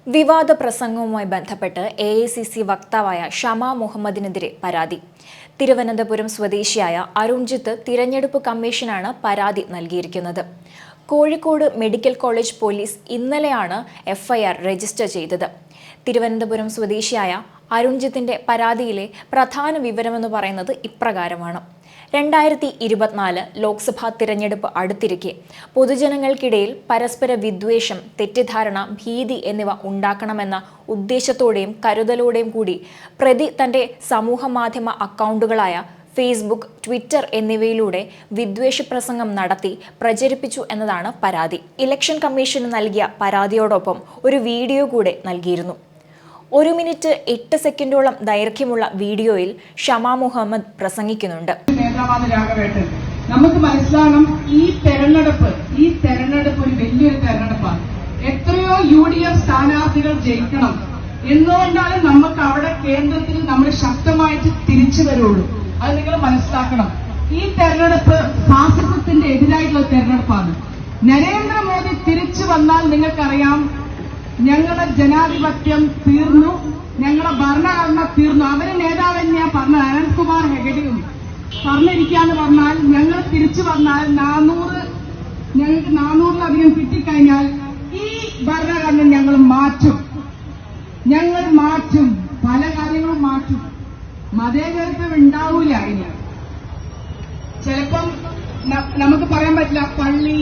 വിവാദ പ്രസംഗവുമായി ബന്ധപ്പെട്ട് AICC വക്താവായ ഷമ മുഹമ്മദിനെതിരെ പരാതി. തിരുവനന്തപുരം സ്വദേശിയായ അരുൺജിത്ത് തിരഞ്ഞെടുപ്പ് കമ്മീഷനാണ് പരാതി നൽകിയിരിക്കുന്നത്. കോഴിക്കോട് മെഡിക്കൽ കോളേജ് പോലീസ് ഇന്നലെയാണ് FIR രജിസ്റ്റർ ചെയ്തത്. തിരുവനന്തപുരം സ്വദേശിയായ അരുൺജിത്തിന്റെ പരാതിയിലെ പ്രധാന വിവരമെന്ന് പറയുന്നത് ഇപ്രകാരമാണ്. 2024 ലോക്സഭാ തിരഞ്ഞെടുപ്പ് അടുത്തിരിക്കെ പൊതുജനങ്ങൾക്കിടയിൽ പരസ്പര വിദ്വേഷം, തെറ്റിദ്ധാരണ, ഭീതി എന്നിവ ഉണ്ടാക്കണമെന്ന ഉദ്ദേശത്തോടെയും കരുതലോടെയും കൂടി പ്രതി തന്റെ സമൂഹമാധ്യമ അക്കൗണ്ടുകളായ ഫേസ്ബുക്ക്, ട്വിറ്റർ എന്നിവയിലൂടെ വിദ്വേഷ പ്രസംഗം നടത്തി പ്രചരിപ്പിച്ചു എന്നതാണ് പരാതി. ഇലക്ഷൻ കമ്മീഷന് നൽകിയ പരാതിയോടൊപ്പം ഒരു വീഡിയോ കൂടെ നൽകിയിരുന്നു. 1 മിനിറ്റ് 8 സെക്കൻഡോളം ദൈർഘ്യമുള്ള വീഡിയോയിൽ ഷമ മുഹമ്മദ് പ്രസംഗിക്കുന്നുണ്ട്. നമുക്ക് മനസ്സിലാകണം, ഈ തെരഞ്ഞെടുപ്പ് ഒരു വലിയൊരു തെരഞ്ഞെടുപ്പാണ്. എത്രയോ UDF സ്ഥാനാർത്ഥികൾ ജയിക്കണം എന്നുകൊണ്ടാണ് നമുക്ക് അവിടെ കേന്ദ്രത്തിൽ നമ്മൾ ശക്തമായിട്ട് തിരിച്ചു വരുള്ളൂ. അത് നിങ്ങൾ മനസ്സിലാക്കണം. ഈ തെരഞ്ഞെടുപ്പ് ഫാസിസത്തിന്റെ എതിരായിട്ടുള്ള തെരഞ്ഞെടുപ്പാണ്. നരേന്ദ്രമോദി തിരിച്ചു വന്നാൽ നിങ്ങൾക്കറിയാം, ഞങ്ങളുടെ ജനാധിപത്യം തീർന്നു, ഞങ്ങളുടെ ഭരണഘടന തീർന്നു. അവരെ നേതാവ് തന്നെയാ പറഞ്ഞത്. അനന്ത്കുമാർ ഹെഗഡെയും പറഞ്ഞിരിക്കാന്ന് പറഞ്ഞാൽ, ഞങ്ങൾ തിരിച്ചു വന്നാൽ ഞങ്ങൾക്ക് 400-ലധികം കിട്ടിക്കഴിഞ്ഞാൽ ഈ ഭരണഘടന ഞങ്ങൾ മാറ്റും, പല കാര്യങ്ങളും മാറ്റും. മതേതരത്വം ഉണ്ടാവൂല. ഇനി ചിലപ്പം നമുക്ക് പറയാൻ പറ്റില്ല, പള്ളി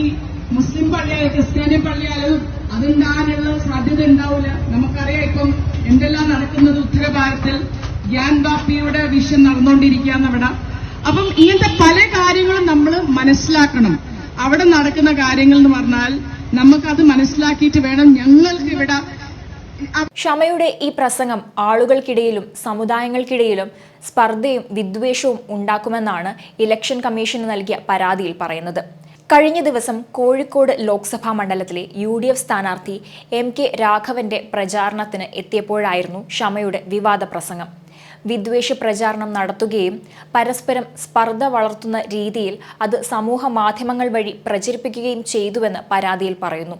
മുസ്ലിം പള്ളിയായാലും ക്രിസ്ത്യാനി പള്ളിയായാലും അതുണ്ടാകാനുള്ള സാധ്യത ഉണ്ടാവില്ല. നമുക്കറിയാം ഇപ്പം എന്തെല്ലാം നടക്കുന്നത് ഉത്തരഭാരതത്തിൽ. ഗ്യാൻ ബാപ്പിയുടെ വിഷയം നടന്നുകൊണ്ടിരിക്കുകയാണ് അവിടെ. അപ്പം ഇങ്ങനത്തെ പല കാര്യങ്ങളും നമ്മൾ മനസ്സിലാക്കണം. അവിടെ നടക്കുന്ന കാര്യങ്ങൾ എന്ന് പറഞ്ഞാൽ നമുക്കത് മനസ്സിലാക്കിയിട്ട് വേണം ഞങ്ങൾക്ക് ഇവിടെ. ഷമയുടെ ഈ പ്രസംഗം ആളുകൾക്കിടയിലും സമുദായങ്ങൾക്കിടയിലും സ്പർദ്ധയും വിദ്വേഷവും ഉണ്ടാക്കുമെന്നാണ് ഇലക്ഷൻ കമ്മീഷന് നൽകിയ പരാതിയിൽ പറയുന്നത്. കഴിഞ്ഞ ദിവസം കോഴിക്കോട് ലോക്സഭാ മണ്ഡലത്തിലെ UDF സ്ഥാനാർത്ഥി MK രാഘവന്റെ പ്രചാരണത്തിന് എത്തിയപ്പോഴായിരുന്നു ഷമയുടെ വിവാദ പ്രസംഗം. വിദ്വേഷ പ്രചാരണം നടത്തുകയും പരസ്പരം സ്പർദ്ധ വളർത്തുന്ന രീതിയിൽ അത് സമൂഹ മാധ്യമങ്ങൾ വഴി പ്രചരിപ്പിക്കുകയും ചെയ്തുവെന്ന് പരാതിയിൽ പറയുന്നു.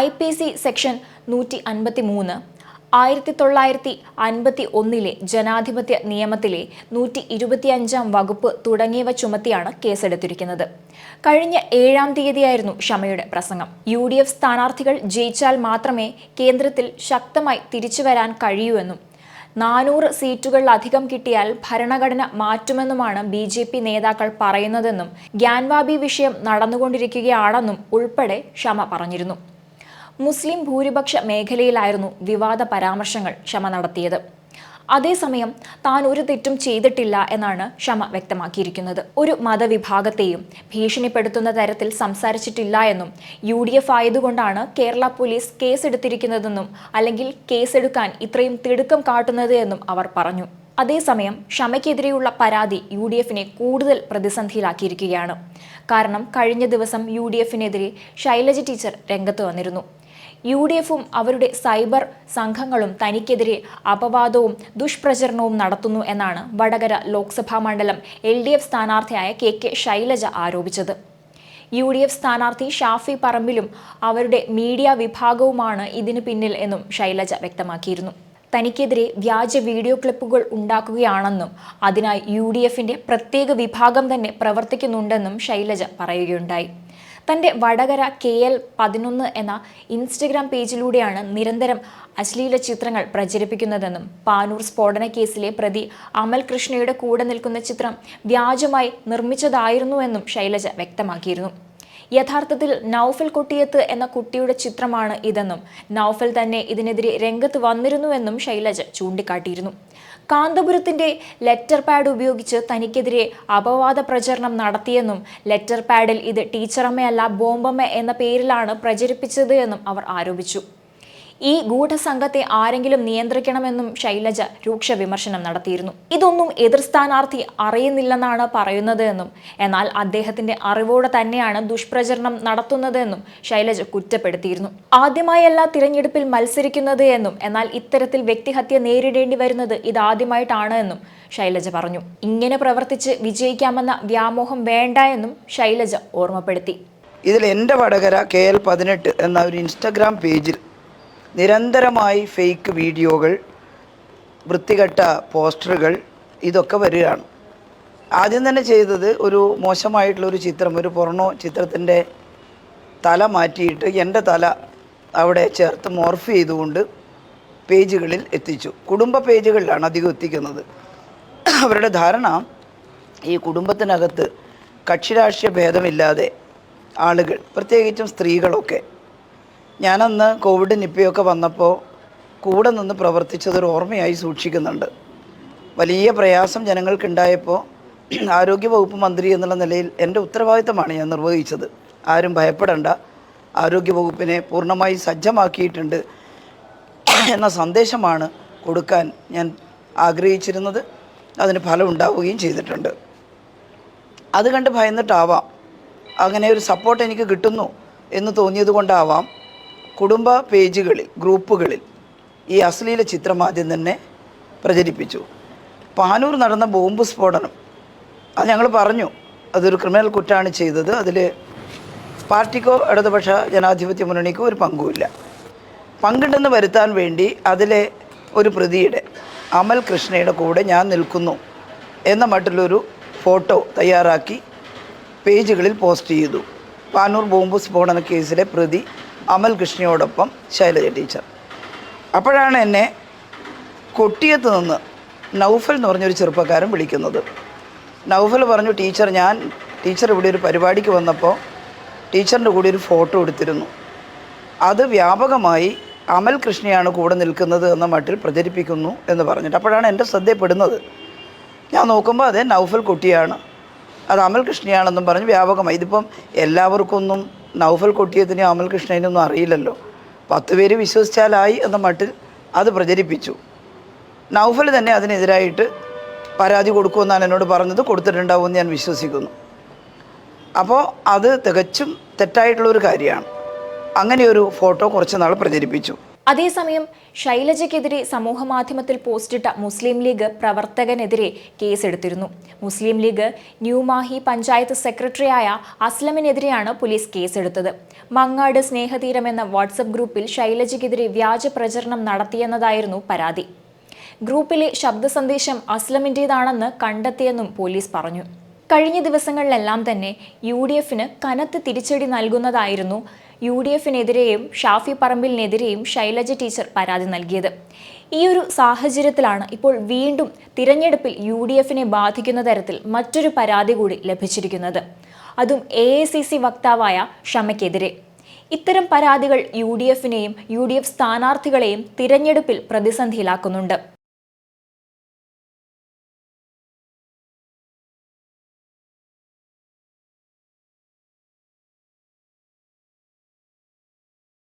IPC സെക്ഷൻ 153, 1951 ജനാധിപത്യ നിയമത്തിലെ 125 വകുപ്പ് തുടങ്ങിയവ ചുമത്തിയാണ് കേസെടുത്തിരിക്കുന്നത്. കഴിഞ്ഞ 7-ാം തീയതിയായിരുന്നു ഷമയുടെ പ്രസംഗം. UDF സ്ഥാനാർത്ഥികൾ ജയിച്ചാൽ മാത്രമേ കേന്ദ്രത്തിൽ ശക്തമായി തിരിച്ചുവരാൻ കഴിയൂവെന്നും 400 സീറ്റുകളിലധികം കിട്ടിയാൽ ഭരണഘടന മാറ്റുമെന്നുമാണ് BJP നേതാക്കൾ പറയുന്നതെന്നും ഗ്യാൻവാബി വിഷയം നടന്നുകൊണ്ടിരിക്കുകയാണെന്നും ഉൾപ്പെടെ ഷമ പറഞ്ഞിരുന്നു. മുസ്ലിം ഭൂരിപക്ഷ മേഖലയിലായിരുന്നു വിവാദ പരാമർശങ്ങൾ ഷമ നടത്തിയത്. അതേസമയം താൻ ഒരു തെറ്റും ചെയ്തിട്ടില്ല എന്നാണ് ഷമ വ്യക്തമാക്കിയിരിക്കുന്നത്. ഒരു മതവിഭാഗത്തെയും ഭീഷണിപ്പെടുത്തുന്ന തരത്തിൽ സംസാരിച്ചിട്ടില്ല എന്നും UDF ആയതുകൊണ്ടാണ് കേരള പോലീസ് കേസെടുത്തിരിക്കുന്നതെന്നും അല്ലെങ്കിൽ കേസെടുക്കാൻ ഇത്രയും തിടുക്കം കാട്ടുന്നത് എന്നും അവർ പറഞ്ഞു. അതേസമയം ഷമയ്ക്കെതിരെയുള്ള പരാതി UDFനെ കൂടുതൽ പ്രതിസന്ധിയിലാക്കിയിരിക്കുകയാണ്. കാരണം കഴിഞ്ഞ ദിവസം UDFനെതിരെ ശൈലജ ടീച്ചർ രംഗത്ത് വന്നിരുന്നു. UDFും അവരുടെ സൈബർ സംഘങ്ങളും തനിക്കെതിരെ അപവാദവും ദുഷ്പ്രചരണവും നടത്തുന്നു എന്നാണ് വടകര ലോക്സഭാ മണ്ഡലം LDF സ്ഥാനാർത്ഥിയായ KK ശൈലജ ആരോപിച്ചത്. UDF സ്ഥാനാർത്ഥി ഷാഫി പറമ്പിലും അവരുടെ മീഡിയ വിഭാഗവുമാണ് ഇതിന് പിന്നിൽ എന്നും ശൈലജ വ്യക്തമാക്കിയിരുന്നു. തനിക്കെതിരെ വ്യാജ വീഡിയോ ക്ലിപ്പുകൾ ഉണ്ടാക്കുകയാണെന്നും അതിനായി UDFന്റെ പ്രത്യേക വിഭാഗം തന്നെ പ്രവർത്തിക്കുന്നുണ്ടെന്നും ശൈലജ പറയുകയുണ്ടായി. തന്റെ വടകര KL11 എന്ന ഇൻസ്റ്റഗ്രാം പേജിലൂടെയാണ് നിരന്തരം അശ്ലീല ചിത്രങ്ങൾ പ്രചരിപ്പിക്കുന്നതെന്നും പാനൂർ സ്ഫോടന കേസിലെ പ്രതി അമൽ കൃഷ്ണയുടെ കൂടെ നിൽക്കുന്ന ചിത്രം വ്യാജമായി നിർമ്മിച്ചതായിരുന്നുവെന്നും ശൈലജ വ്യക്തമാക്കിയിരുന്നു. യഥാർത്ഥത്തിൽ നൗഫൽ കൊട്ടിയത്ത് എന്ന കുട്ടിയുടെ ചിത്രമാണ് ഇതെന്നും നൗഫൽ തന്നെ ഇതിനെതിരെ രംഗത്ത് വന്നിരുന്നുവെന്നും ശൈലജ ചൂണ്ടിക്കാട്ടിയിരുന്നു. കാന്തപുരത്തിന്റെ ലെറ്റർ പാഡ് ഉപയോഗിച്ച് തനിക്കെതിരെ അപവാദ പ്രചരണം നടത്തിയെന്നും ലെറ്റർ പാഡിൽ ഇത് ടീച്ചറമ്മയല്ല ബോംബമ്മ എന്ന പേരിലാണ് പ്രചരിപ്പിച്ചത് എന്നും അവർ ആരോപിച്ചു. ഈ ഗൂഢസംഘത്തെ ആരെങ്കിലും നിയന്ത്രിക്കണമെന്നും ശൈലജ രൂക്ഷ വിമർശനം നടത്തിയിരുന്നു. ഇതൊന്നും എതിർ സ്ഥാനാർത്ഥി അറിയുന്നില്ലെന്നാണ് പറയുന്നത് എന്നും എന്നാൽ അദ്ദേഹത്തിന്റെ അറിവോടെ തന്നെയാണ് ദുഷ്പ്രചരണം നടത്തുന്നതെന്നും ശൈലജ കുറ്റപ്പെടുത്തിയിരുന്നു. ആദ്യമായല്ല തിരഞ്ഞെടുപ്പിൽ മത്സരിക്കുന്നത് എന്നും എന്നാൽ ഇത്തരത്തിൽ വ്യക്തിഹത്യ നേരിടേണ്ടി വരുന്നത് ഇതാദ്യമായിട്ടാണ് എന്നും ശൈലജ പറഞ്ഞു. ഇങ്ങനെ പ്രവർത്തിച്ച് വിജയിക്കാമെന്ന വ്യാമോഹം വേണ്ട എന്നും ശൈലജ ഓർമ്മപ്പെടുത്തി. ഇതിൽ എൻ്റെ വടകര KL18 എന്ന ഒരു ഇൻസ്റ്റഗ്രാം പേജിൽ നിരന്തരമായി ഫേക്ക് വീഡിയോകൾ, വൃത്തികെട്ട പോസ്റ്ററുകൾ ഇതൊക്കെ വരികയാണ്. ആദ്യം തന്നെ ചെയ്തത് ഒരു മോശമായിട്ടുള്ളൊരു ചിത്രം, ഒരു പൊർണോ ചിത്രത്തിൻ്റെ തല മാറ്റിയിട്ട് എൻ്റെ തല അവിടെ ചേർത്ത് മോർഫ് ചെയ്തുകൊണ്ട് പേജുകളിൽ എത്തിച്ചു. കുടുംബ പേജുകളിലാണ് അധികം എത്തിക്കുന്നത്. അവരുടെ ധാരണ ഈ കുടുംബത്തിനകത്ത് കക്ഷിരാഷ്ട്രീയ ഭേദമില്ലാതെ ആളുകൾ, പ്രത്യേകിച്ചും സ്ത്രീകളൊക്കെ, ഞാനന്ന് കോവിഡ് നിപ്പയൊക്കെ വന്നപ്പോൾ കൂടെ നിന്ന് പ്രവർത്തിച്ചതൊരു ഓർമ്മയായി സൂക്ഷിക്കുന്നുണ്ട്. വലിയ പ്രയാസം ജനങ്ങൾക്കുണ്ടായപ്പോൾ ആരോഗ്യവകുപ്പ് മന്ത്രി എന്നുള്ള നിലയിൽ എൻ്റെ ഉത്തരവാദിത്തമാണ് ഞാൻ നിർവഹിച്ചത്. ആരും ഭയപ്പെടേണ്ട, ആരോഗ്യവകുപ്പിനെ പൂർണ്ണമായി സജ്ജമാക്കിയിട്ടുണ്ട് എന്ന സന്ദേശമാണ് കൊടുക്കാൻ ഞാൻ ആഗ്രഹിച്ചിരുന്നത്. അതിന് ഫലം ഉണ്ടാവുകയും ചെയ്തിട്ടുണ്ട്. അത് കണ്ട് ഭയന്നിട്ടാവാം, അങ്ങനെ ഒരു സപ്പോർട്ട് എനിക്ക് കിട്ടുന്നു എന്ന് തോന്നിയത് കൊണ്ടാവാം, കുടുംബ പേജുകളിൽ, ഗ്രൂപ്പുകളിൽ ഈ അശ്ലീല ചിത്രം ആദ്യം തന്നെ പ്രചരിപ്പിച്ചു. പാനൂർ നടന്ന ബോംബ് സ്ഫോടനം, അത് ഞങ്ങൾ പറഞ്ഞു അതൊരു ക്രിമിനൽ കുറ്റമാണ് ചെയ്തത്. അതിൽ പാർട്ടിക്കോ ഇടതുപക്ഷ ജനാധിപത്യ മുന്നണിക്കോ ഒരു പങ്കുമില്ല. പങ്കുണ്ടെന്ന് വരുത്താൻ വേണ്ടി അതിലെ ഒരു പ്രതിയുടെ, അമൽ കൃഷ്ണയുടെ കൂടെ ഞാൻ നിൽക്കുന്നു എന്ന മറ്റുള്ളൊരു ഫോട്ടോ തയ്യാറാക്കി പേജുകളിൽ പോസ്റ്റ് ചെയ്തു. പാനൂർ ബോംബ് സ്ഫോടന കേസിലെ പ്രതി അമൽ കൃഷ്ണയോടൊപ്പം ശൈലജ ടീച്ചർ. അപ്പോഴാണ് എന്നെ കൊട്ടിയത്ത് നിന്ന് നൗഫൽ എന്ന് പറഞ്ഞൊരു ചെറുപ്പക്കാരൻ വിളിക്കുന്നത്. നൗഫൽ പറഞ്ഞു, ടീച്ചർ ഇവിടെ ഒരു പരിപാടിക്ക് വന്നപ്പോൾ ടീച്ചറിൻ്റെ കൂടെ ഒരു ഫോട്ടോ എടുത്തിരുന്നു. അത് വ്യാപകമായി അമൽ കൃഷ്ണയാണ് കൂടെ നിൽക്കുന്നത് എന്ന മട്ടിൽ പ്രചരിപ്പിക്കുന്നു എന്ന് പറഞ്ഞിട്ട്. അപ്പോഴാണ് എൻ്റെ ശ്രദ്ധയപ്പെടുന്നത്. ഞാൻ നോക്കുമ്പോൾ അതെ, നൗഫൽ കുട്ടിയാണ്, അത് അമൽ കൃഷ്ണയാണെന്നും പറഞ്ഞ് വ്യാപകമായി. ഇതിപ്പം എല്ലാവർക്കൊന്നും നൗഫൽ കൊട്ടിയതിനും അമൽ കൃഷ്ണേനൊന്നും അറിയില്ലല്ലോ. 10 പേര് വിശ്വസിച്ചാലായി എന്ന മട്ടിൽ അത് പ്രചരിപ്പിച്ചു. നൗഫൽ തന്നെ അതിനെതിരായിട്ട് പരാതി കൊടുക്കുമെന്നാണ് എന്നോട് പറഞ്ഞത്. കൊടുത്തിട്ടുണ്ടാവുമെന്ന് ഞാൻ വിശ്വസിക്കുന്നു. അപ്പോൾ അത് തികച്ചും തെറ്റായിട്ടുള്ളൊരു കാര്യമാണ്. അങ്ങനെയൊരു ഫോട്ടോ കുറച്ച് നാൾ പ്രചരിപ്പിച്ചു. അതേസമയം ശൈലജയ്ക്കെതിരെ സമൂഹമാധ്യമത്തിൽ പോസ്റ്റിട്ട മുസ്ലിം ലീഗ് പ്രവർത്തകനെതിരെ കേസെടുത്തിരുന്നു. മുസ്ലിം ലീഗ് ന്യൂമാഹി പഞ്ചായത്ത് സെക്രട്ടറിയായ അസ്ലമിനെതിരെയാണ് പോലീസ് കേസെടുത്തത്. മങ്ങാട് സ്നേഹതീരം എന്ന വാട്സപ്പ് ഗ്രൂപ്പിൽ ശൈലജയ്ക്കെതിരെ വ്യാജ പ്രചരണം നടത്തിയെന്നതായിരുന്നു പരാതി. ഗ്രൂപ്പിലെ ശബ്ദ സന്ദേശം അസ്ലമിൻ്റേതാണെന്ന് കണ്ടെത്തിയെന്നും പോലീസ് പറഞ്ഞു. കഴിഞ്ഞ ദിവസങ്ങളിലെല്ലാം തന്നെ UDFന് കനത്ത തിരിച്ചടി നൽകുന്നതായിരുന്നു UDFനെതിരെയും ഷാഫി പറമ്പിലിനെതിരെയും ശൈലജ ടീച്ചർ പരാതി നൽകിയത്. ഈ ഒരു സാഹചര്യത്തിലാണ് ഇപ്പോൾ വീണ്ടും തിരഞ്ഞെടുപ്പിൽ UDFനെ ബാധിക്കുന്ന തരത്തിൽ മറ്റൊരു പരാതി കൂടി ലഭിച്ചിരിക്കുന്നത്. അതും AICC വക്താവായ ഷമയ്ക്കെതിരെ. ഇത്തരം പരാതികൾ UDFനെയും UDF സ്ഥാനാർത്ഥികളെയും തിരഞ്ഞെടുപ്പിൽ പ്രതിസന്ധിയിലാക്കുന്നുണ്ട്.